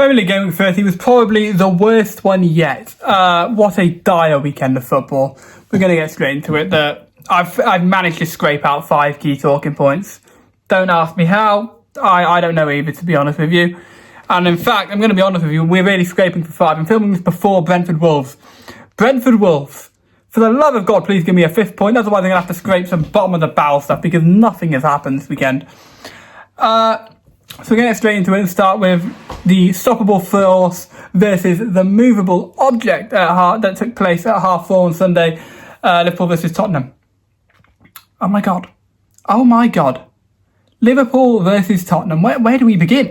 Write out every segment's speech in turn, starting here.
Premier League Game Week 30 was probably the worst one yet. What a dire weekend of football. We're going to get straight into it. I've managed to scrape out 5 key talking points. Don't ask me how. I don't know either, to be honest with you. And in fact, I'm going to be honest with you, we're really scraping for 5. I'm filming this before Brentford Wolves. Brentford Wolves. For the love of God, please give me a 5th point. Otherwise, I'm going to have to scrape some bottom of the barrel stuff because nothing has happened this weekend. So we're going to get straight into it and start with the stoppable force versus the movable object that took place at 4:30 on Sunday. Liverpool versus Tottenham. Oh my God. Liverpool versus Tottenham. Where do we begin?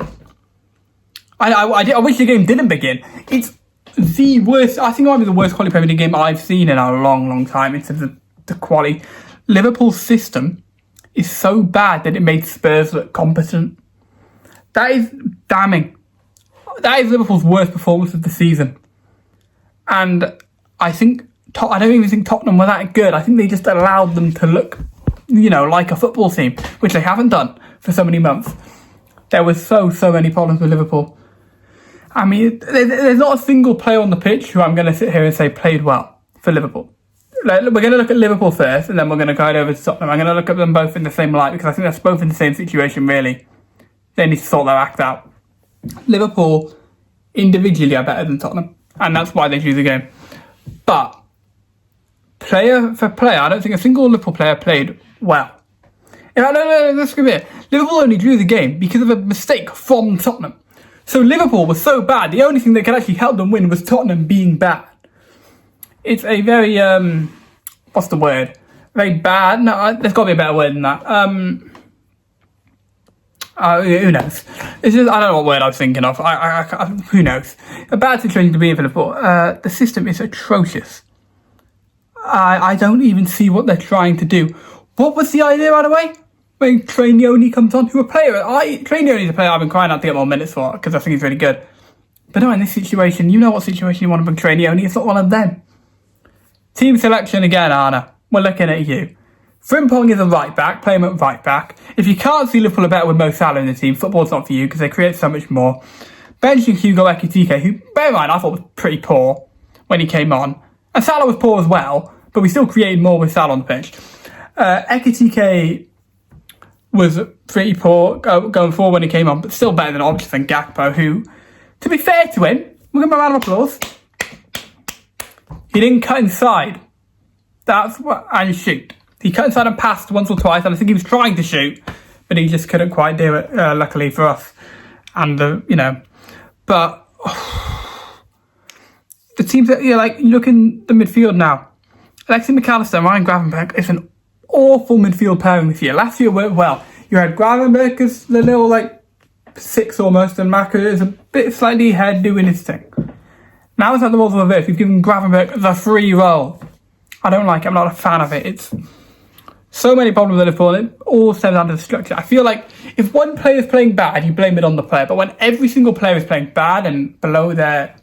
I wish the game didn't begin. It's the worst. I think it might be the worst quality Premier League game I've seen in a long time in terms of the quality. Liverpool's system is so bad that it made Spurs look competent. That is damning. That is Liverpool's worst performance of the season. And I don't even think Tottenham were that good. I think they just allowed them to look, like a football team, which they haven't done for so many months. There were so many problems with Liverpool. I mean, there's not a single player on the pitch who I'm going to sit here and say played well for Liverpool. We're going to look at Liverpool first, and then we're going to go over to Tottenham. I'm going to look at them both in the same light because I think they're both in the same situation, really. They need to sort their act out. Liverpool individually are better than Tottenham, and that's why they lose the game. But player for player, I don't think a single Liverpool player played well. No, let's go here. Liverpool only drew the game because of a mistake from Tottenham. So Liverpool was so bad, the only thing that could actually help them win was Tottenham being bad. It's a very, what's the word? Very bad. No, there's got to be a better word than that. Who knows? It's just, I don't know what word I was thinking of. Who knows? A bad situation to be in for Liverpool. The system is atrocious. I don't even see what they're trying to do. What was the idea, by the way? When Trainioni comes on, who a player? Trainioni's a player I've been crying out to get more minutes for because I think he's really good. But no, in this situation, you know what situation you want to bring Trainioni. It's not one of them. Team selection again, Anna. We're looking at you. Frimpong is a right back, play him at right back. If you can't see Liverpool are better with Mo Salah in the team, football's not for you because they create so much more. Benching Hugo Ekitike, who, bear in mind, I thought was pretty poor when he came on. And Salah was poor as well, but we still created more with Salah on the pitch. Ekitike was pretty poor going forward when he came on, but still better than obviously than Gakpo, who, to be fair to him, we'll give him a round of applause. He didn't cut inside. And shoot. He cut inside and passed once or twice, and I think he was trying to shoot, but he just couldn't quite do it, luckily for us. And, but the teams that, look in the midfield now. Alexis McAllister and Ryan Gravenberch is an awful midfield pairing this year. Last year worked well. You had Gravenberch as the little, 6 almost, and Maka is a bit slightly ahead doing his thing. Now it's like the roles of reverse. We've given Gravenberch the free role. I don't like it. I'm not a fan of it. It's so many problems with Liverpool, and it all stems down to the structure. I feel like if one player is playing bad, you blame it on the player. But when every single player is playing bad and below their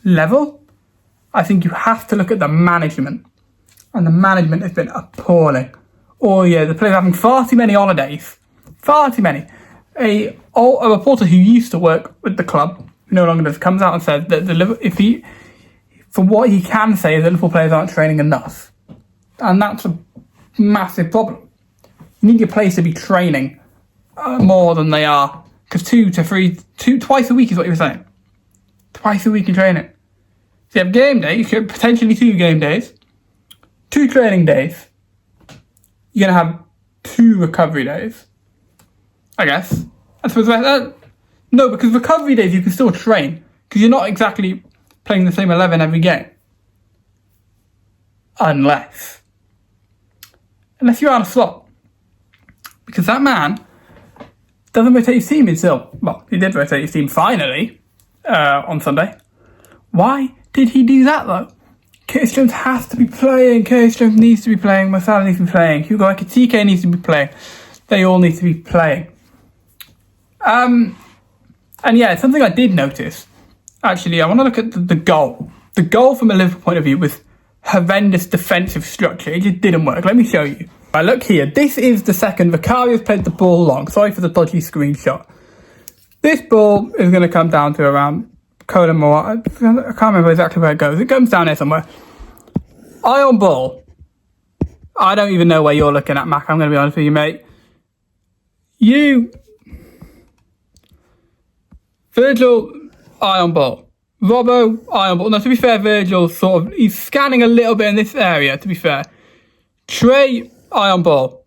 level, I think you have to look at the management. And the management has been appalling. Oh yeah, the players are having far too many holidays. Far too many. A reporter who used to work with the club, who no longer does, comes out and says that for what he can say is that Liverpool players aren't training enough. And that's a massive problem. You need your players to be training more than they are. Because twice a week is what you were saying. Twice a week in training. So you have game days, potentially 2 game days, 2 training days. You're going to have 2 recovery days, I guess. I suppose no, because recovery days you can still train. Because you're not exactly playing the same 11 every game. Unless you're out of slot. Because that man doesn't rotate his team until, well, he did rotate his team finally on Sunday. Why did he do that though? Curtis Jones has to be playing. Curtis Jones needs to be playing. Mo Salah needs to be playing. Hugo Ekitike needs to be playing. They all need to be playing. And yeah, something I did notice. Actually, I want to look at the goal. The goal from a Liverpool point of view was horrendous defensive structure. It just didn't work. Let me show you. Right, look here. This is the second. Vicario's played the ball long. Sorry for the dodgy screenshot. This ball is going to come down to around Colin. I can't remember exactly where it goes. It comes down here somewhere. Iron ball. I don't even know where you're looking at, Mac. I'm going to be honest with you, mate. Virgil, iron ball. Robbo, iron ball. Now, to be fair, Virgil's he's scanning a little bit in this area, to be fair. Trey, iron ball.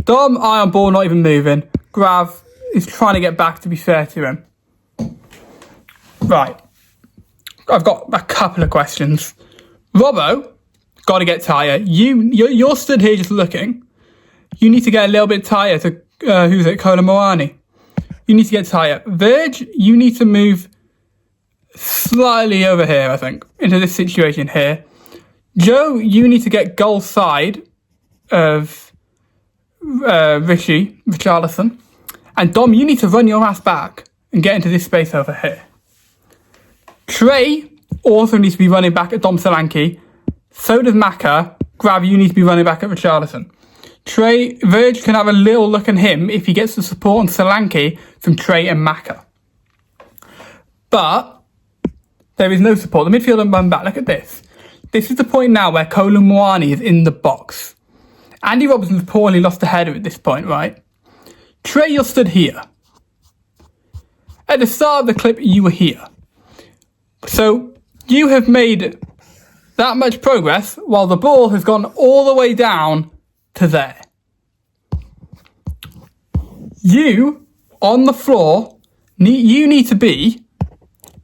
Dom, iron ball, not even moving. Grav is trying to get back, to be fair to him. Right. I've got a couple of questions. Robbo, got to get tired. You're stood here just looking. You need to get a little bit tired to, who's it, Colin Moani. You need to get tired. Virg, you need to move slightly over here, I think, into this situation here. Joe, you need to get goal side of Richarlison. And Dom, you need to run your ass back and get into this space over here. Trey also needs to be running back at Dom Solanke. So does Maka. Grav, you need to be running back at Richarlison. Virg can have a little look at him if he gets the support on Solanke from Trey and Maka. But there is no support. The midfielder run back. Look at this. This is the point now where Colin Moani is in the box. Andy Robertson's poorly lost the header at this point, right? Trey, you're stood here. At the start of the clip, you were here. So you have made that much progress while the ball has gone all the way down to there. You, on the floor, you need to be...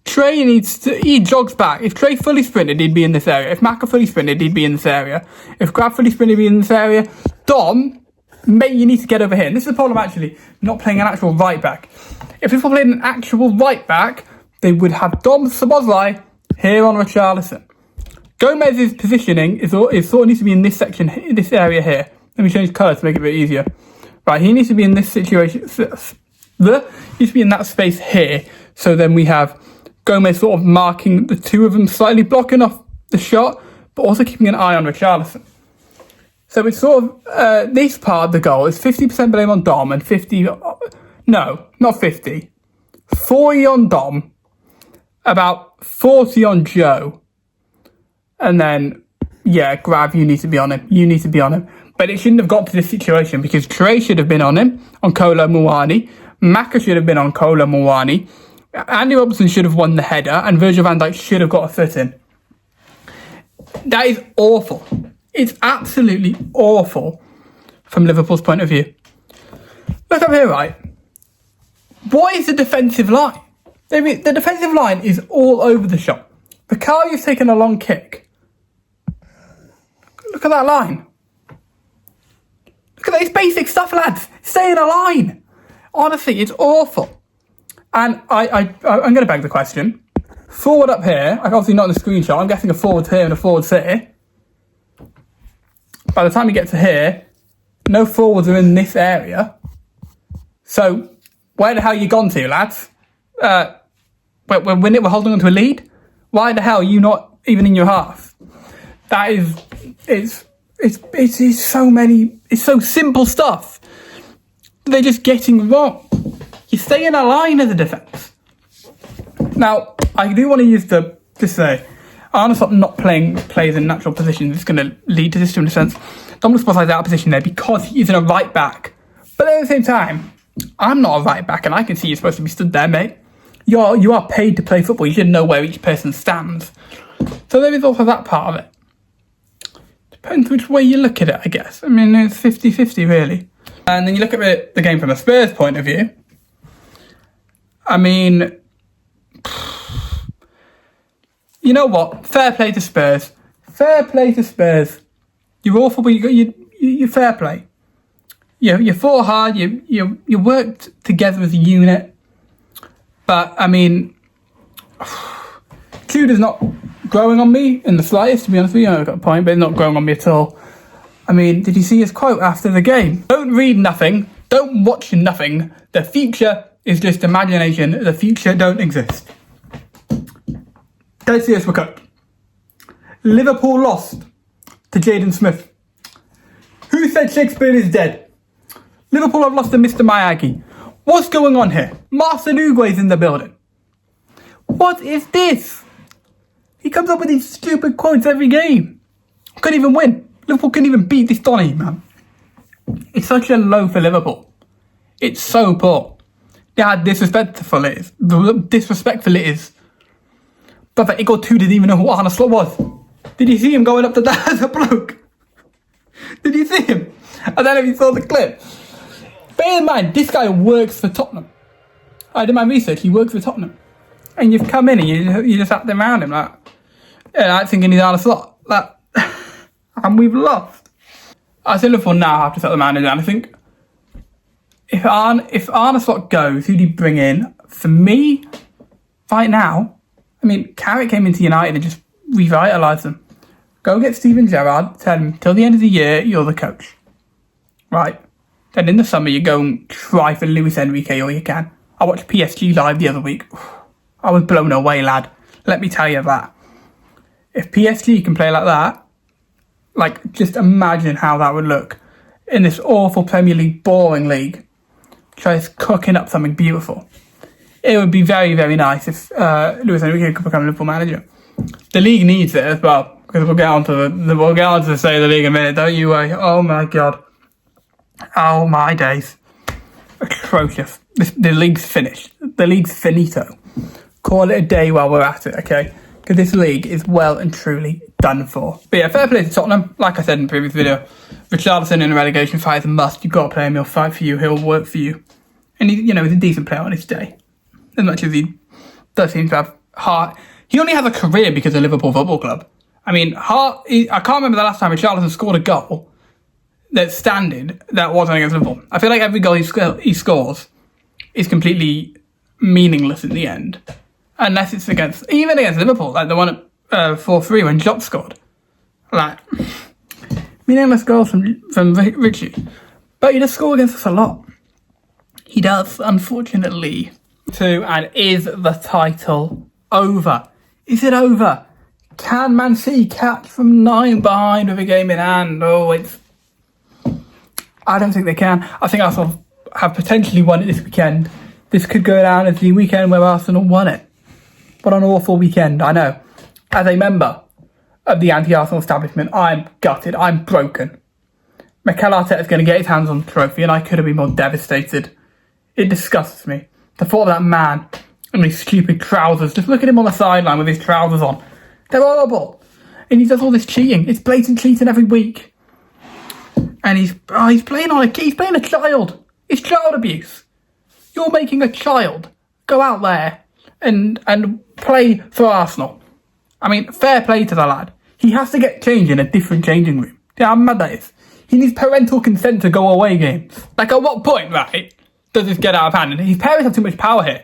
he jogs back. If Trey fully sprinted, he'd be in this area. If Maka fully sprinted, he'd be in this area. If Grav fully sprinted, he'd be in this area. Dom, mate, you need to get over here. And this is the problem, actually, not playing an actual right back. If people played an actual right back, they would have Dom Szoboszlai here on Richarlison. Gomez's positioning is sort of needs to be in this section, in this area here. Let me change colour to make it a bit easier. Right, he needs to be in this situation. He needs to be in that space here. So then we have Gomez sort of marking the two of them, slightly blocking off the shot, but also keeping an eye on Richarlison. So it's sort of, this part of the goal is 50% blame on Dom and 40 on Dom, about 40 on Joe. And then, yeah, Grav, you need to be on him. But it shouldn't have got to this situation because Trey should have been on him, on Kolo Muani. Maka should have been on Kolo Muani. Andy Robertson should have won the header and Virgil van Dijk should have got a foot in. That is awful. It's absolutely awful from Liverpool's point of view. Look up here, right? What is the defensive line? The defensive line is all over the shop. Vicaria's taken a long kick. Look at that line. Look at this basic stuff, lads. Stay in a line. Honestly, it's awful. And I'm going to beg the question. Forward up here, obviously not in the screenshot, I'm guessing a forward's here and a forward's here. By the time you get to here, no forwards are in this area. So, where the hell you gone to, lads? We're holding on to a lead? Why the hell are you not even in your half? That is, it's so simple stuff. They're just getting wrong. You stay in a line as a defence. Now, I do want to use to say, I want to stop not playing players in natural positions. It's going to lead to this in a sense. Dominic Szoboszlai's out of position there because he isn't a right back. But at the same time, I'm not a right back and I can see you're supposed to be stood there, mate. You are paid to play football. You should know where each person stands. So there is also that part of it. Depends which way you look at it, I guess. I mean, it's 50-50 really. And then you look at the game from a Spurs point of view. I mean, you know what? Fair play to Spurs. Fair play to Spurs. You're awful, but you fair play. You fought hard. You worked together as a unit. But I mean, Tudor's not growing on me in the slightest. To be honest with you, I've got a point, but it's not growing on me at all. I mean, did you see his quote after the game? Don't read nothing. Don't watch nothing. The future is just imagination. The future don't exist. Don't see us quote. Liverpool lost to Jaden Smith. Who said Shakespeare is dead? Liverpool have lost to Mr. Miyagi. What's going on here? Marcin Uguay's in the building. What is this? He comes up with these stupid quotes every game. Couldn't even win. Liverpool couldn't even beat this Donny, man. It's such a low for Liverpool. It's so poor. Yeah, how disrespectful it is. Disrespectful it is. Brother, Igor 2 didn't even know who Arne Slot was. Did you see him going up to that as a bloke? Did you see him? I don't know if you saw the clip. Bear in mind, this guy works for Tottenham. I did my research, he works for Tottenham. And you've come in and you just acting around him like, thinking he's Arne Slot. Like, and we've lost. I say Liverpool now have to set the manager down. I think if Arne Slot goes, who do you bring in? For me, right now, I mean, Carrick came into United and just revitalised them. Go get Steven Gerrard, tell him, till the end of the year, you're the coach. Right. Then in the summer, you go and try for Luis Enrique all you can. I watched PSG live the other week. I was blown away, lad. Let me tell you that. If PSG can play like that, like, just imagine how that would look in this awful Premier League, boring league. Just cooking up something beautiful. It would be very, very nice if Luis Enrique could become a Liverpool manager. The league needs it as well, because we'll get on to the state of the league in a minute, don't you? Oh my God. Oh my days. Atrocious. The league's finished. The league's finito. Call it a day while we're at it, okay? Because this league is well and truly done for. But yeah, fair play to Tottenham. Like I said in the previous video, Richarlison in a relegation fight is a must. You've got to play him. He'll fight for you. He'll work for you. And he's a decent player on his day. As much as he does seem to have heart. He only has a career because of Liverpool Football Club. I mean, I can't remember the last time Richarlison scored a goal that's standard that wasn't against Liverpool. I feel like every goal he scores is completely meaningless in the end. Unless it's even against Liverpool, like the one at 4-3 when Jota scored. Like, meaningless goals from Richie. But he does score against us a lot. He does, unfortunately. And is the title over? Is it over? Can Man City catch from 9 behind with a game in hand? I don't think they can. I think Arsenal have potentially won it this weekend. This could go down as the weekend where Arsenal won it. What an awful weekend, I know. As a member of the anti-Arsenal establishment, I'm gutted, I'm broken. Mikel Arteta is going to get his hands on the trophy and I could have been more devastated. It disgusts me. The thought of that man in these stupid trousers, just look at him on the sideline with his trousers on. They're horrible. And he does all this cheating. It's blatant cheating every week. And he's playing a child. It's child abuse. You're making a child go out there and play for Arsenal. I mean, fair play to the lad. He has to get changed in a different changing room. Yeah, how mad that is. He needs parental consent to go away games. Like, at what point, right, does this get out of hand? And his parents have too much power here.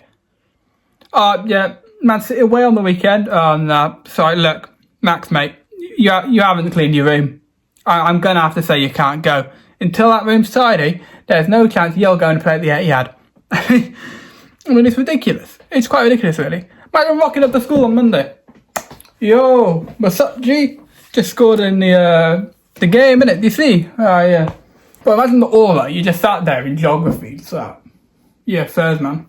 Yeah, Man City away on the weekend. No, sorry, look, Max, mate, you haven't cleaned your room. I'm going to have to say you can't go. Until that room's tidy, there's no chance you're going to play at the Etihad. I mean, it's ridiculous. It's quite ridiculous, really. Imagine rocking up to school on Monday. Yo, what's up, G? Just scored in the game, innit? Do you see? Oh, yeah. But imagine the aura. You just sat there in geography. So, yeah, third, man.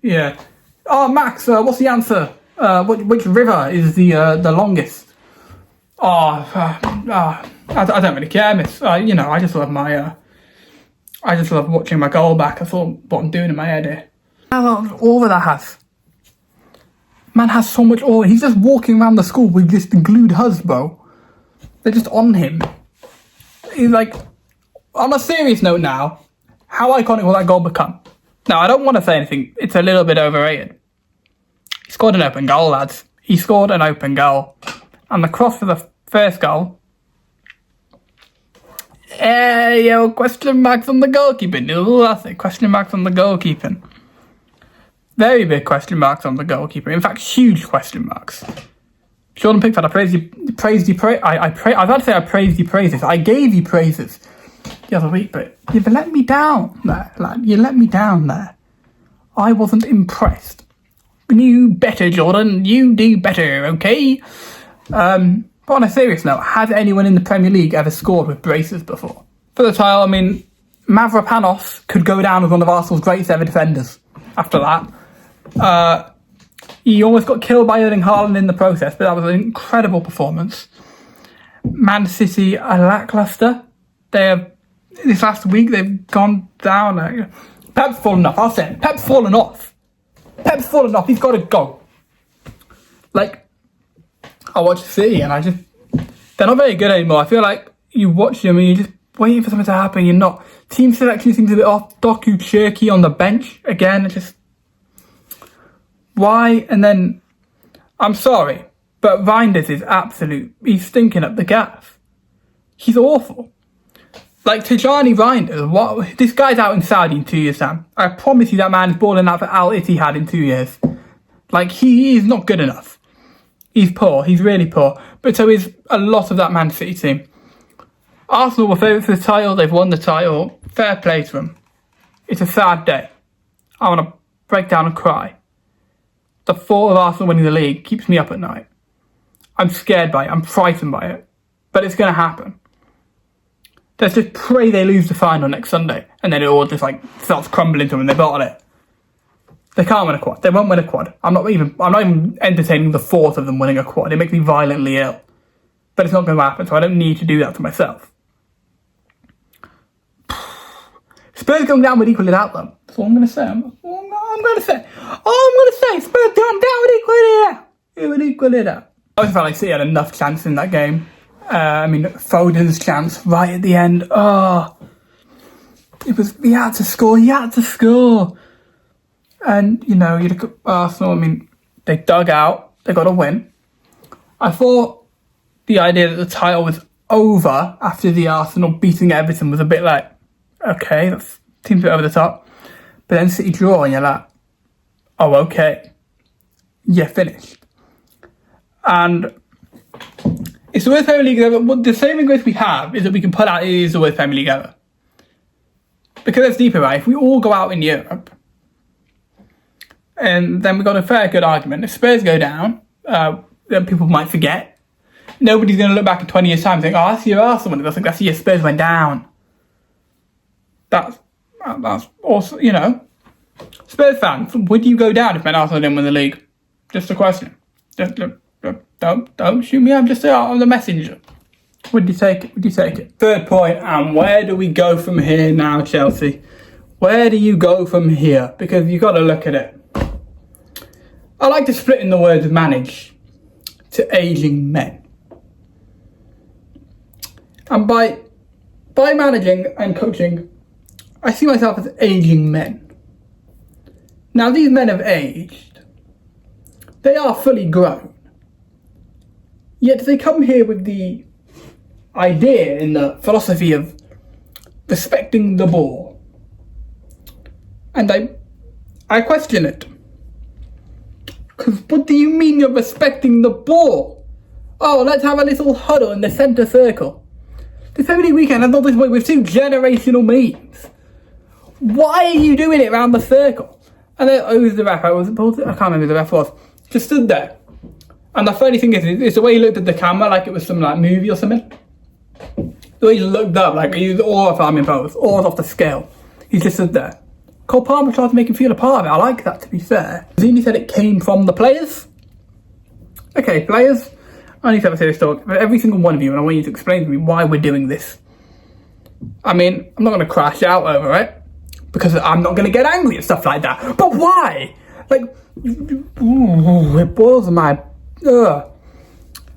Yeah. Oh, Max, what's the answer? Which river is the longest? I don't really care, miss. I just love my... I just love watching my goal back. That's all what I'm doing in my head here. How much aura that has. Man has so much aura. He's just walking around the school with just the glued hus, bro. They're just on him. He's like... On a serious note now, how iconic will that goal become? Now, I don't want to say anything. It's a little bit overrated. He scored an open goal, lads. He scored an open goal. And the cross for the first goal... question marks on the goalkeeping. Oh, that's it. Question marks on the goalkeeping. Very big question marks on the goalkeeper. In fact, huge question marks. Jordan Pickford, I praised you. I praised you praises. I gave you praises the other week, but you've let me down there, lad. You let me down there. I wasn't impressed. You better, Jordan. You do better, okay? But on a serious note, has anyone in the Premier League ever scored with braces before? For the title, I mean, Mavropanos could go down as one of Arsenal's greatest ever defenders after that. He almost got killed by Erling Haaland in the process, but that was an incredible performance. Man City are lackluster. This last week, they've gone down. Pep's fallen off. I'll say it. Pep's fallen off. Pep's fallen off. He's got to go. Like, I watch City and they're not very good anymore. I feel like you watch them and you're just waiting for something to happen. You're not. Team selection seems a bit off. Doku Cherki on the bench again. It's just, why? And then, I'm sorry, but Reinders is he's stinking up the gas. He's awful. Like, Tijani Reinders, this guy's out in Saudi in 2 years' time. I promise you that man is balling out for Al Ittihad in 2 years. Like, he is not good enough. He's poor. He's really poor. But so is a lot of that Man City team. Arsenal were favourites for the title. They've won the title. Fair play to them. It's a sad day. I want to break down and cry. The thought of Arsenal winning the league keeps me up at night. I'm scared by it. I'm frightened by it. But it's going to happen. Let's just pray they lose the final next Sunday. And then it all just starts crumbling to them and they bottle it. They can't win a quad. They won't win a quad. I'm not even entertaining the thought of them winning a quad. It makes me violently ill. But it's not going to happen, so I don't need to do that to myself. Spurs going down would equal it out, though. That's all I'm going to say. I'm going to say. Spurs going down would equal it out. It would equal it out. I just felt like City had enough chance in that game. Foden's chance right at the end. He had to score. And, you look at Arsenal, they dug out. They got a win. I thought the idea that the title was over after the Arsenal beating Everton was a bit like, okay, that seems a bit over the top. But then City draw and you're like, oh, okay. You're finished. And it's the worst Premier League ever. The saving grace we have is that we can put out it is the worst Premier League ever. Because it's deeper, right? If we all go out in Europe, and then we've got a fair good argument. If Spurs go down, then people might forget. Nobody's going to look back in 20 years' time and think, oh, that's your Arsenal. They'll think, that's your Spurs went down. That's also, Spurs fans, would you go down if Man Arsenal didn't win the league? Just a question. Just don't shoot me. I'm just the messenger. Would you take it? Third point, and where do we go from here now, Chelsea? Where do you go from here? Because you've got to look at it. I like to split in the words manage to ageing men. And by managing and coaching, I see myself as ageing men. Now, these men have aged. They are fully grown. Yet they come here with the idea in the philosophy of respecting the ball. And I question it. Because what do you mean you're respecting the ball? Oh, let's have a little huddle in the centre circle. This Premier League weekend, I thought this way with two generational memes. Why are you doing it around the circle? And then, who's the ref? I can't remember who the ref was. Just stood there. And the funny thing is the way he looked at the camera like it was some movie or something. The way he looked up like he was all off arm in pose, all off the scale. He just stood there. Cole Palmer tried to make him feel a part of it. I like that, to be fair. Zini said it came from the players. Okay, players, I need to have a serious talk about every single one of you, and I want you to explain to me why we're doing this. I'm not going to crash out over it, because I'm not going to get angry at stuff like that. But why? It boils my... I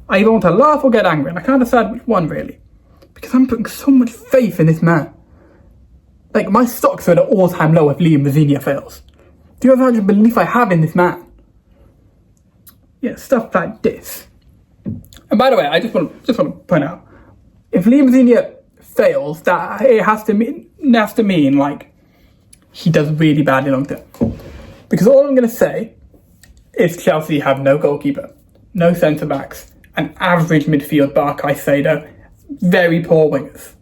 either want to laugh or get angry, and I can't decide which one, really. Because I'm putting so much faith in this man. My stocks are at an all-time low if Liam Mazzini fails. Do you know how much belief I have in this man? Yeah, stuff like this. And by the way, I just want to point out, if Liam Mazzini fails, that it has to mean he does really badly long term. Because all I'm going to say is Chelsea have no goalkeeper, no centre backs, an average midfield bar Caicedo, very poor wingers.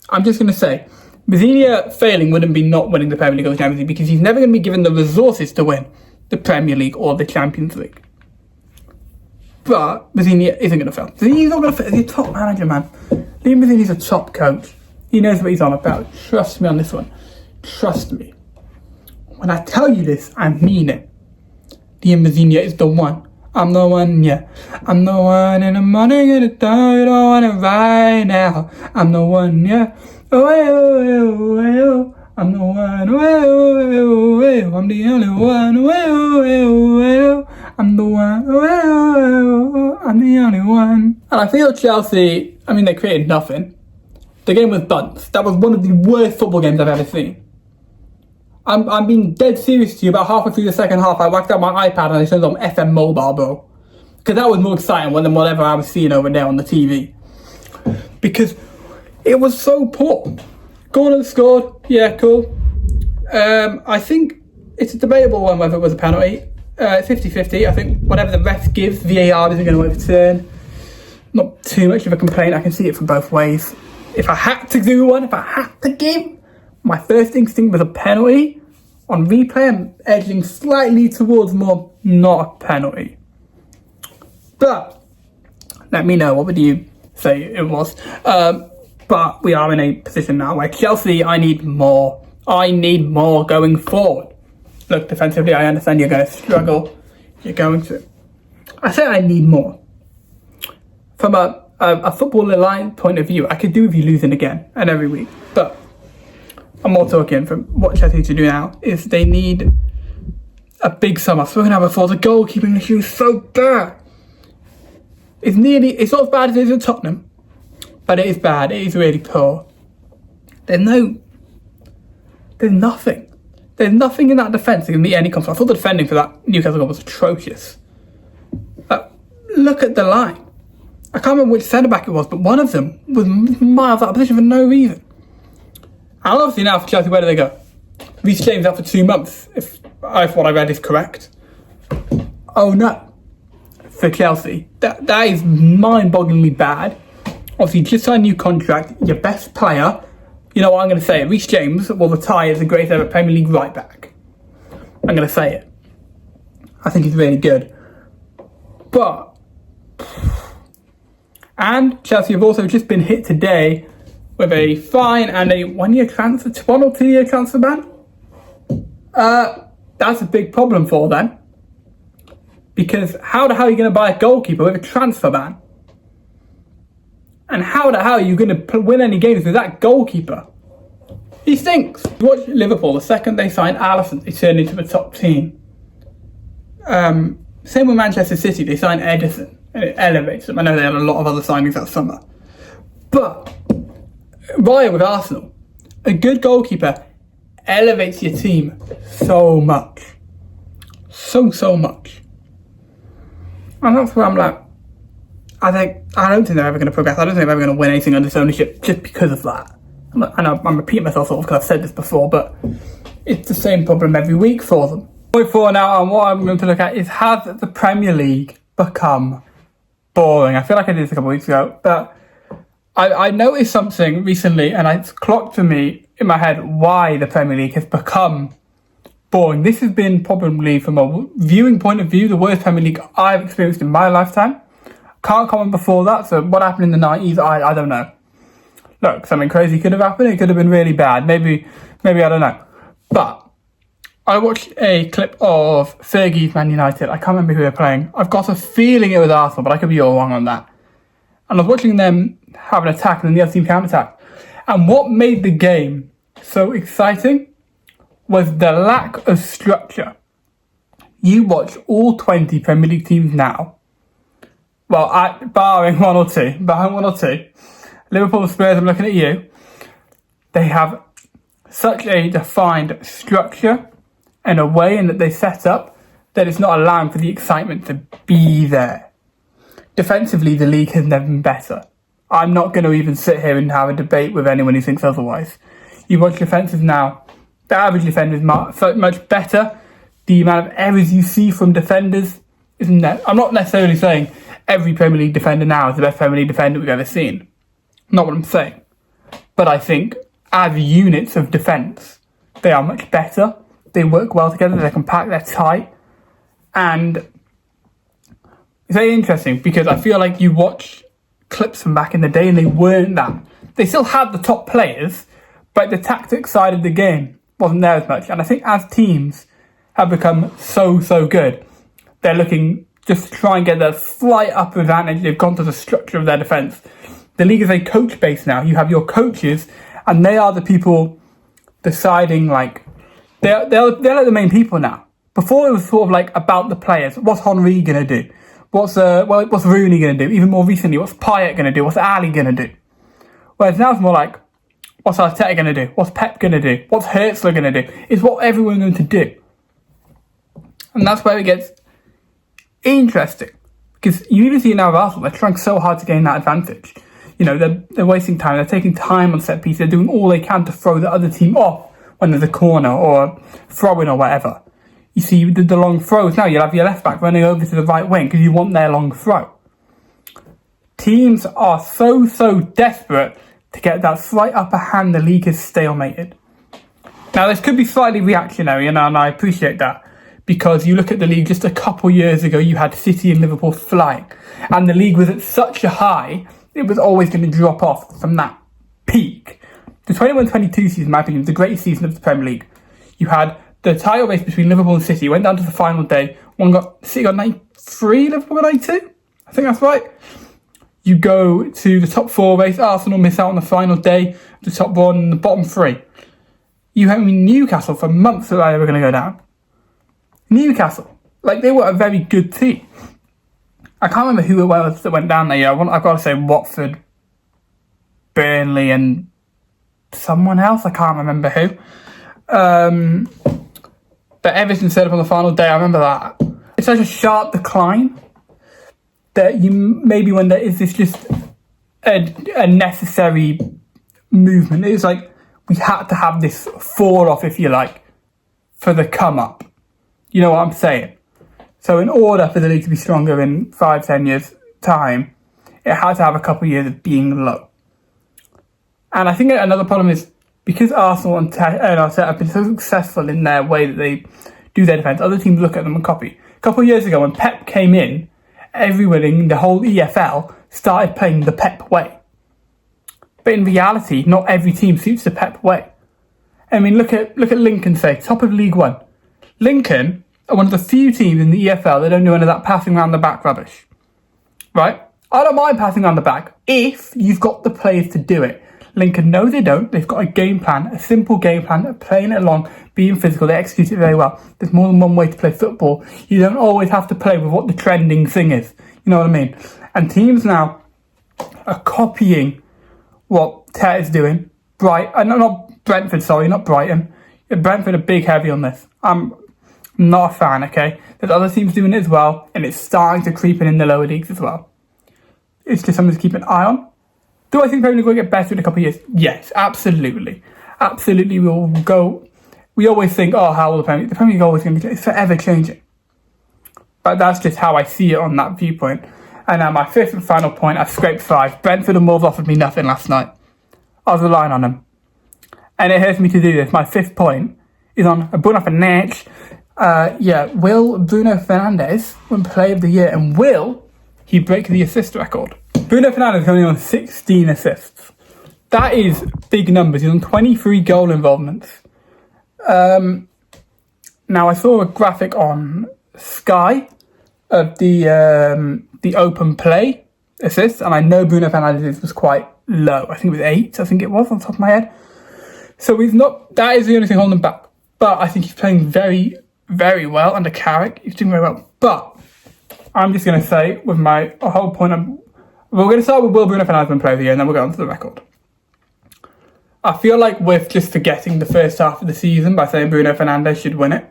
I'm just going to say, Mazzini failing wouldn't be not winning the Premier League or the Champions League, because he's never going to be given the resources to win the Premier League or the Champions League. But Mazzini isn't going to fail. He's not going to fail. He's a top manager, man. Liam Mazzini's a top coach. He knows what he's on about. Trust me on this one. Trust me. When I tell you this, I mean it. The Mazinha is the one. I'm the one, yeah. I'm the one in the morning and the time. You don't want it right now. I'm the one, yeah. Oh, oh, oh, oh. I'm the one. Oh, oh, oh. I'm the only one. Oh, oh, oh. I'm the one. Oh, I'm the only one. And I feel Chelsea, I mean, they created nothing. The game was bunts. That was one of the worst football games I've ever seen. I'm being dead serious to you. About halfway through the second half, I whacked out my iPad and I turned on FM Mobile, bro. Because that was more exciting than whatever I was seeing over there on the TV. Because it was so poor. Gordon scored. Yeah, cool. I think it's a debatable one whether it was a penalty. 50-50. I think whatever the ref gives, VAR isn't going to overturn. Not too much of a complaint. I can see it from both ways. If I had to do one, if I had to give, my first instinct was a penalty. On replay, I'm edging slightly towards more not a penalty. But let me know, what would you say it was? But we are in a position now where Chelsea, I need more. I need more going forward. Look, defensively, I understand you're going to struggle. You're going to. I say I need more. From a football line point of view, I could do with you losing again and every week. But I'm more talking from what Chelsea need to do now is they need a big summer. I've spoken about before, the goalkeeping issue is so bad. It's not as bad as it is at Tottenham, but it is bad. It is really poor. There's nothing. There's nothing in that defence that can meet any confidence. I thought the defending for that Newcastle goal was atrocious. Look at the line. I can't remember which centre-back it was, but one of them was miles out of position for no reason. And obviously now for Chelsea, where do they go? Reece James out for 2 months, if what I read is correct. Oh no. For Chelsea. That is mind-bogglingly bad. Obviously, just signed a new contract, your best player. You know what I'm going to say? Reece James will retire as the greatest ever Premier League right back. I'm going to say it. I think he's really good. And Chelsea have also just been hit today with a fine and a 1 or 2 year transfer ban. That's a big problem for them. Because how the hell are you going to buy a goalkeeper with a transfer ban? And how the hell are you going to win any games with that goalkeeper? He stinks. Watch Liverpool, the second they signed Alisson, they turned into a top team. Same with Manchester City, they signed Ederson, and it elevates them. I know they had a lot of other signings that summer. But, Raya with Arsenal, a good goalkeeper elevates your team so much. So much. And that's where I'm like, I don't think they're ever going to progress. I don't think they're ever going to win anything under this ownership just because of that. I'm repeating myself sort of because I've said this before, but it's the same problem every week for them. Point 4 now, and what I'm going to look at is, has the Premier League become boring? I feel like I did this a couple of weeks ago, but I noticed something recently, and it's clocked to me in my head why the Premier League has become boring. This has been probably, from a viewing point of view, the worst Premier League I've experienced in my lifetime. Can't comment before that, so what happened in the 90s, I don't know. Look, something crazy could have happened, it could have been really bad, maybe I don't know. But I watched a clip of Fergie's Man United. I can't remember who they're playing. I've got a feeling it was Arsenal, but I could be all wrong on that. And I was watching them have an attack and then the other team counter-attack. And what made the game so exciting was the lack of structure. You watch all 20 Premier League teams now, well, barring one or two, Liverpool and Spurs, I'm looking at you, they have such a defined structure and a way in that they set up that it's not allowing for the excitement to be there. Defensively, the league has never been better. I'm not going to even sit here and have a debate with anyone who thinks otherwise. You watch defences now, the average defender is much better. The amount of errors you see from defenders isn't there. I'm not necessarily saying every Premier League defender now is the best Premier League defender we've ever seen. Not what I'm saying. But I think as units of defence, they are much better. They work well together, they're compact, they're tight. And it's very interesting because I feel like you watch clips from back in the day and they weren't that. they still had the top players, but the tactics side of the game wasn't there as much. And I think as teams have become so good, they're looking just to try and get that slight upper advantage. They've gone to the structure of their defence. The league is a coach base now. You have your coaches, and they are the people deciding, like, they're like the main people now. Before it was sort of like about the players. What's Henry going to do? What's Rooney going to do? Even more recently, what's Payet going to do? What's Ali going to do? Whereas now it's more like, what's Arteta going to do? What's Pep going to do? What's Hertzler going to do? It's what everyone's going to do. And that's where it gets interesting. Because you even see it now with Arsenal, they're trying so hard to gain that advantage. You know, they're wasting time. They're taking time on set pieces. They're doing all they can to throw the other team off when there's a corner or a throw-in or whatever. You see the long throws now. You'll have your left back running over to the right wing because you want their long throw. Teams are so desperate to get that slight upper hand. The league is stalemated. Now, this could be slightly reactionary, and I appreciate that. Because you look at the league just a couple years ago, you had City and Liverpool flying. And the league was at such a high, it was always going to drop off from that peak. The 21-22 season, in my opinion, was the greatest season of the Premier League. You had the title race between Liverpool and City, went down to the final day. City got 93, Liverpool got 92. I think that's right. You go to the top 4 race, Arsenal miss out on the final day, the top 1 and the bottom 3. You have Newcastle for months that they were going to go down. Newcastle, like, they were a very good team. I can't remember who it was that went down there. I've got to say Watford, Burnley, and someone else. I can't remember who. But Everton set up on the final day. I remember that. It's such a sharp decline that you maybe when there is this just a necessary movement. It's like we had to have this fall off, if you like, for the come up. You know what I'm saying? So in order for the league to be stronger in 5-10 years' time, it had to have a couple of years of being low. And I think another problem is because Arsenal and Arteta have been so successful in their way that they do their defence, other teams look at them and copy. A couple of years ago when Pep came in, everyone in the whole EFL started playing the Pep way. But in reality, not every team suits the Pep way. I mean, look at Lincoln, say, top of League One. Lincoln are one of the few teams in the EFL that don't do any of that passing around the back rubbish. Right? I don't mind passing around the back if you've got the players to do it. Lincoln, no, they don't. They've got a game plan, a simple game plan, playing it along, being physical. They execute it very well. There's more than one way to play football. You don't always have to play with what the trending thing is. You know what I mean? And teams now are copying what Tet is doing. Not Brighton. Brentford are big heavy on this. I'm not a fan, okay? There's other teams doing it as well, and it's starting to creep in the lower leagues as well. It's just something to keep an eye on. Do I think Premier League will get better in a couple of years? Yes, absolutely. Absolutely, we'll go. We always think, how will the Premier League is always going to be, it's forever changing. But that's just how I see it on that viewpoint. And now my fifth and final point, I've scraped 5. Brentford and Wolves offered me nothing last night. I was relying on them. And it hurts me to do this. My 5th point is on Bruno Fernandes. Will Bruno Fernandes win Player of the Year? And will he break the assist record? Bruno Fernandes is only on 16 assists. That is big numbers. He's on 23 goal involvements. Now, I saw a graphic on Sky of the open play assists, and I know Bruno Fernandes was quite low. I think it was 8, on the top of my head. So he's not, that is the only thing holding him back. But I think he's playing very, very well under Carrick. He's doing very well. But I'm just going to say, with my whole point, we're going to start with will Bruno Fernandes win Player of the Year, and then we'll go on to the record. I feel like we're just forgetting the first half of the season by saying Bruno Fernandes should win it.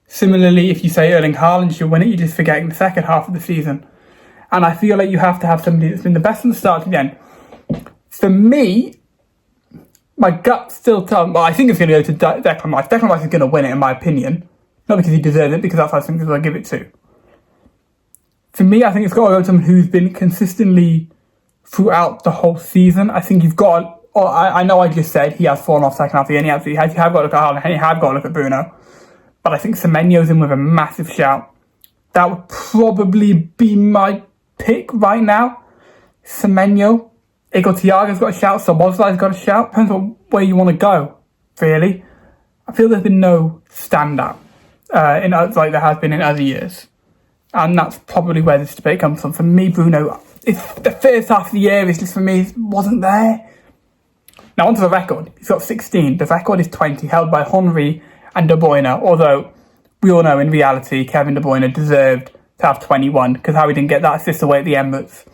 Similarly, if you say Erling Haaland should win it, you're just forgetting the second half of the season. And I feel like you have to have somebody that's been the best from the start to the end. For me, my gut still tells me, I think it's going to go to Declan Rice. Declan Rice is going to win it, in my opinion. Not because he deserves it, because that's what I think I'll give it to. For me, I think it's got to go to someone who's been consistently throughout the whole season. I think you've got, I know I just said he has fallen off second half of the year, and he absolutely has. You have got to look at Haaland, and you have got to look at Bruno. But I think Semenyo's in with a massive shout. That would probably be my pick right now. Semenyo. Igor Thiago's got a shout, Szoboszlai's got a shout. Depends on where you want to go, really. I feel there's been no standout like there has been in other years. And that's probably where this debate comes from. For me, Bruno, it's the first half of the year is just, for me, wasn't there. Now, onto the record. He's got 16. The record is 20, held by Henry and De Bruyne. Although, we all know in reality, Kevin De Bruyne deserved to have 21, because how he didn't get that assist away at the Emirates,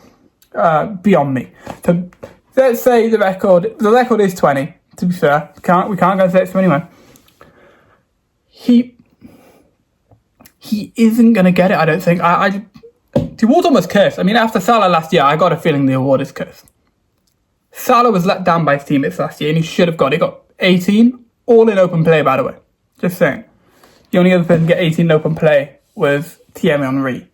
beyond me. So, let's say the record is 20, to be fair. We can't go 6 to anyone. He isn't going to get it, I don't think. The award's almost cursed. I mean, after Salah last year, I got a feeling the award is cursed. Salah was let down by his teammates last year, and he should have got it. He got 18, all in open play, by the way. Just saying. The only other person to get 18 in open play was Thierry Henry.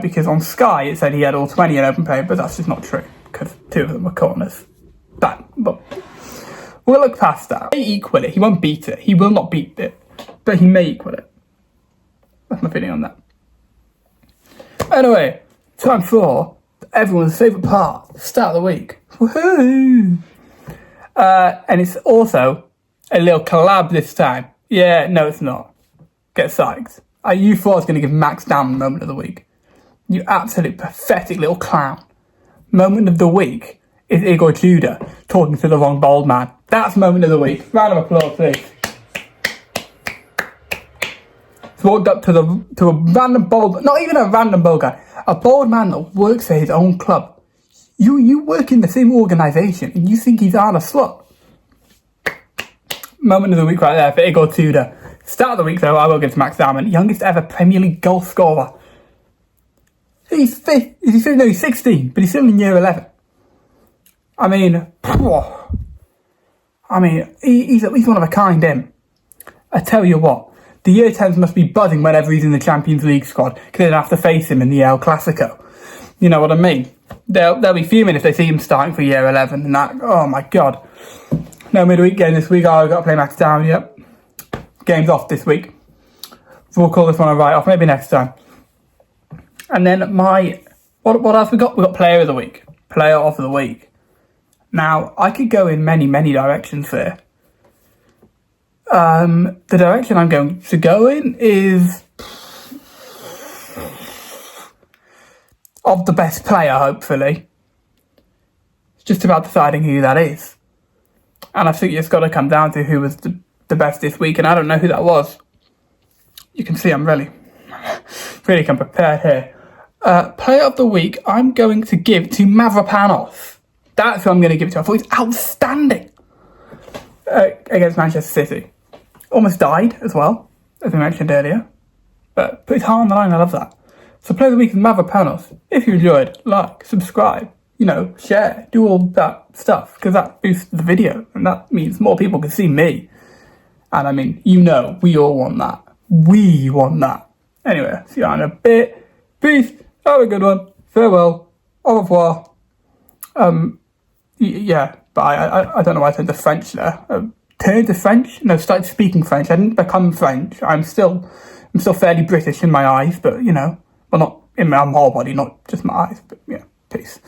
Because on Sky, it said he had all 20 in open play, but that's just not true, because 2 of them were corners. But we'll look past that. He may equal it. He won't beat it. He will not beat it, but he may equal it. That's my feeling on that. Anyway, time for everyone's favourite part, start of the week. Woohoo! And it's also a little collab this time. Yeah, no, it's not. Get psyched. You thought I was going to give Max Down moment of the week. You absolute pathetic little clown. Moment of the week is Igor Tudor talking to the wrong bald man. That's moment of the week. Round of applause, please. Walked up to a random bald, not even a random bald guy, a bald man that works for his own club. You work in the same organisation and you think he's on a slut. Moment of the week right there for Igor Tudor. Start of the week though, I will give to Max Salmon, youngest ever Premier League goal scorer. He's 16, but he's still in year 11. I mean, he's at least one of a kind, him. I tell you what. The year 10s must be buzzing whenever he's in the Champions League squad, because they don't have to face him in the El Clasico. You know what I mean? They'll be fuming if they see him starting for year 11 and that. Oh my God. No midweek game this week. I've got to play Max Down. Yep. Game's off this week. So we'll call this one a write-off. Maybe next time. And then what else we got? We got Player of the Week. Player of the Week. Now, I could go in many, many directions here. The direction I'm going to go in is of the best player, hopefully. It's just about deciding who that is. And I think it's got to come down to who was the best this week, and I don't know who that was. You can see I'm really come prepared here. Player of the week, I'm going to give to Mavropanos. That's who I'm going to give it to. I thought he was outstanding against Manchester City. Almost died as well, as I mentioned earlier. But put his heart on the line, I love that. So Player of the Week is Mavropanos. If you enjoyed, like, subscribe, share, do all that stuff, because that boosts the video, and that means more people can see me. And I mean, we all want that. We want that. Anyway, see you in a bit. Peace. Have a good one. Farewell. Au revoir. Yeah, but I don't know why I turned to French there. Turned to French? No, started speaking French. I didn't become French. I'm still fairly British in my eyes, but well, not in my whole body, not just my eyes, but yeah, peace.